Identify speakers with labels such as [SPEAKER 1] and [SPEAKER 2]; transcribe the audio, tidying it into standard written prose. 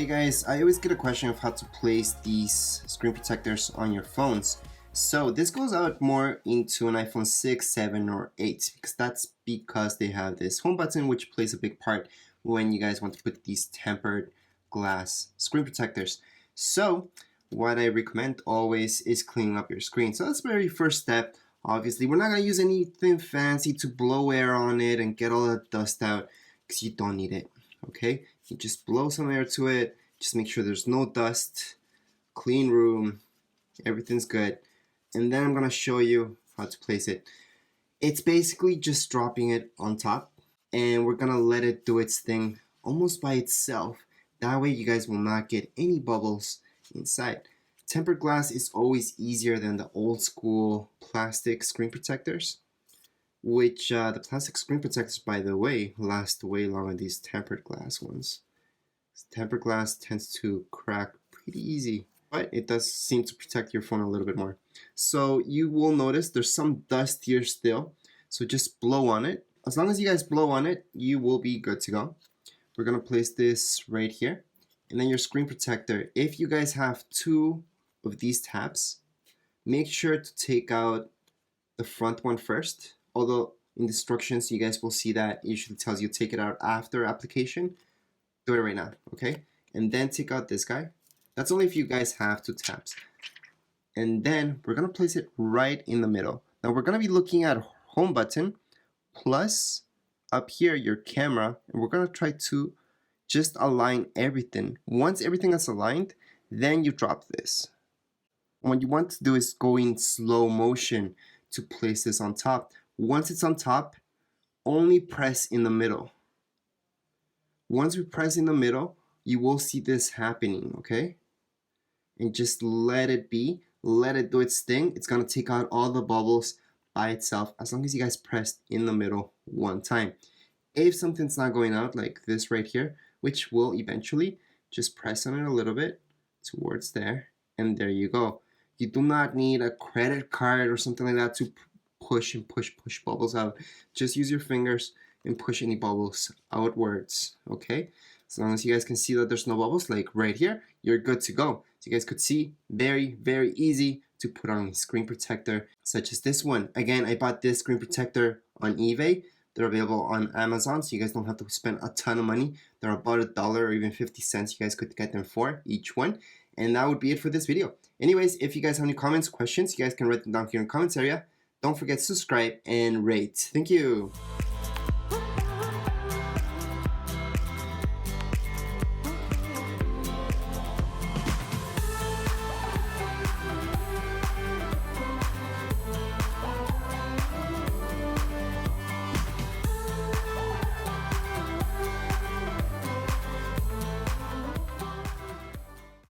[SPEAKER 1] Hey guys, I always get a question of how to place these screen protectors on your phones. So this goes out more into an iPhone 6, 7, or 8 because they have this home button which plays a big part when you guys want to put these tempered glass screen protectors. So what I recommend always is cleaning up your screen. So that's the very first step. Obviously, we're not going to use anything fancy to blow air on it and get all that dust out because you don't need it. Okay, you just blow some air to it, just make sure there's no dust, clean room, everything's good. And then I'm gonna show you how to place it. It's basically just dropping it on top, and we're gonna let it do its thing almost by itself. That way you guys will not get any bubbles inside. Tempered glass is always easier than the old school plastic screen protectors, which the plastic screen protectors, by the way, last way longer than these tempered glass ones. Tempered glass tends to crack pretty easy, but it does seem to protect your phone a little bit more. So you will notice there's some dust here still, so just blow on it. As long as you guys blow on it, you will be good to go. We're gonna place this right here, and then your screen protector. If you guys have two of these tabs, make sure to take out the front one first. Although in the instructions you guys will see that it usually tells you take it out after application. Do it right now, okay? And then take out this guy. That's only if you guys have two tabs. And then we're gonna place it right in the middle. Now we're gonna be looking at home button plus up here your camera, and we're gonna try to just align everything. Once everything is aligned, then you drop this. What you want to do is go in slow motion to place this on top. Once it's on top, only press in the middle. Once we press in the middle, you will see this happening, okay? And just let it be, let it do its thing. It's gonna take out all the bubbles by itself as long as you guys press in the middle one time. If something's not going out like this right here, which will eventually, just press on it a little bit towards there, and there you go. You do not need a credit card or something like that to push bubbles out. Just use your fingers and push any bubbles outwards, okay? As long as you guys can see that there's no bubbles, like right here, you're good to go. So you guys could see, very, very easy to put on a screen protector such as this one. Again, I bought this screen protector on eBay. They're available on Amazon, so you guys don't have to spend a ton of money. They're about $1 or even 50 cents. You guys could get them for each one. And that would be it for this video. Anyways, if you guys have any comments, questions, you guys can write them down here in the comments area. Don't forget to subscribe and rate. Thank you.